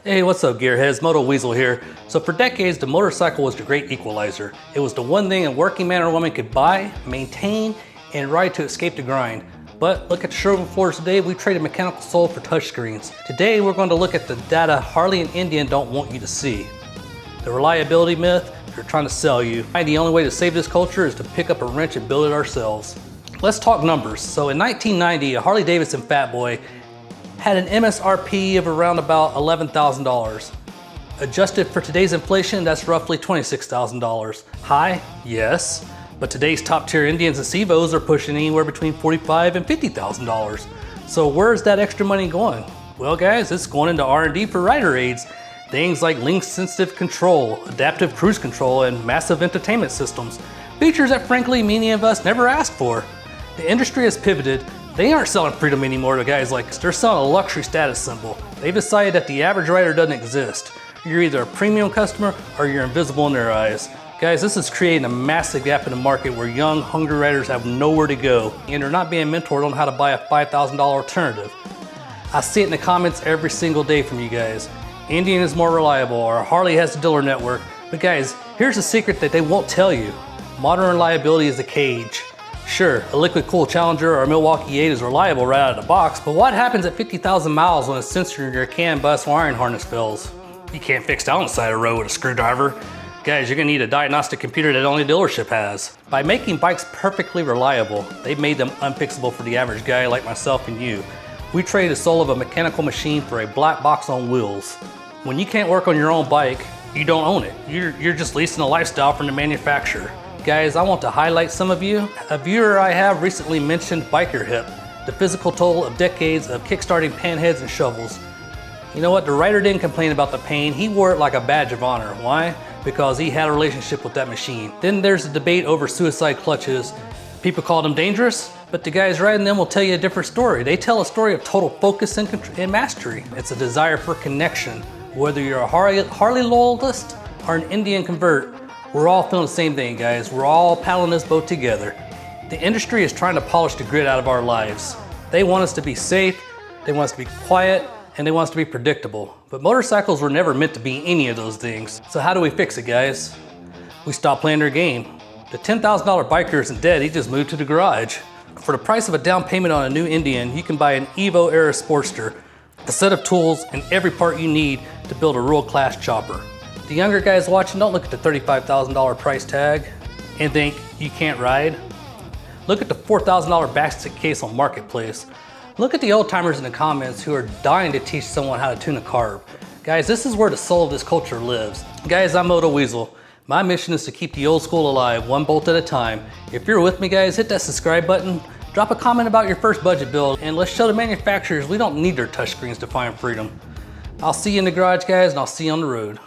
Hey, what's up gearheads? Moto Weasel here. So for decades, the motorcycle was the great equalizer. It was the one thing a working man or woman could buy, maintain, and ride to escape the grind. But look at the showroom floors today, we traded mechanical soul for touchscreens. Today, we're going to look at the data Harley and Indian don't want you to see. The reliability myth they're trying to sell you. The only way to save this culture is to pick up a wrench and build it ourselves. Let's talk numbers. So in 1990, a Harley Davidson Fat Boy had an MSRP of around about $11,000. Adjusted for today's inflation, that's roughly $26,000. High? Yes. But today's top tier Indians and Sevos are pushing anywhere between $45,000 and $50,000. So where's that extra money going? Well guys, it's going into R&D for rider aids. Things like link sensitive control, adaptive cruise control, and massive entertainment systems. Features that frankly many of us never asked for. The industry has pivoted. They aren't selling freedom anymore to guys like us. They're selling a luxury status symbol. They've decided that the average rider doesn't exist. You're either a premium customer or you're invisible in their eyes. Guys, this is creating a massive gap in the market where young, hungry riders have nowhere to go and they're not being mentored on how to buy a $5,000 alternative. I see it in the comments every single day from you guys. Indian is more reliable, or Harley has the dealer network. But guys, here's a secret that they won't tell you. Modern reliability is a cage. Sure, a liquid cooled Challenger or a Milwaukee 8 is reliable right out of the box, but what happens at 50,000 miles when a sensor in your CAN bus wiring harness fails? You can't fix that on the side of the road with a screwdriver. Guys, you're gonna need a diagnostic computer that only the dealership has. By making bikes perfectly reliable, they've made them unfixable for the average guy like myself and you. We trade the soul of a mechanical machine for a black box on wheels. When you can't work on your own bike, you don't own it. You're just leasing a lifestyle from the manufacturer. Guys, I want to highlight some of you. A viewer I have recently mentioned biker hip, the physical toll of decades of kickstarting panheads and shovels. You know what, the writer didn't complain about the pain, he wore it like a badge of honor. Why? Because he had a relationship with that machine. Then there's a debate over suicide clutches. People call them dangerous, but the guys riding them will tell you a different story. They tell a story of total focus and mastery. It's a desire for connection. Whether you're a Harley loyalist or an Indian convert, we're all feeling the same thing, guys. We're all paddling this boat together. The industry is trying to polish the grit out of our lives. They want us to be safe, they want us to be quiet, and they want us to be predictable. But motorcycles were never meant to be any of those things. So how do we fix it, guys? We stop playing their game. The $10,000 biker isn't dead, he just moved to the garage. For the price of a down payment on a new Indian, you can buy an Evo era Sportster, a set of tools, and every part you need to build a world-class chopper. The younger guys watching, don't look at the $35,000 price tag and think you can't ride. Look at the $4,000 basket case on Marketplace. Look at the old timers in the comments who are dying to teach someone how to tune a carb. Guys, this is where the soul of this culture lives. Guys, I'm Moto Weasel. My mission is to keep the old school alive, one bolt at a time. If you're with me, guys, hit that subscribe button, drop a comment about your first budget build, and let's show the manufacturers we don't need their touchscreens to find freedom. I'll see you in the garage, guys, and I'll see you on the road.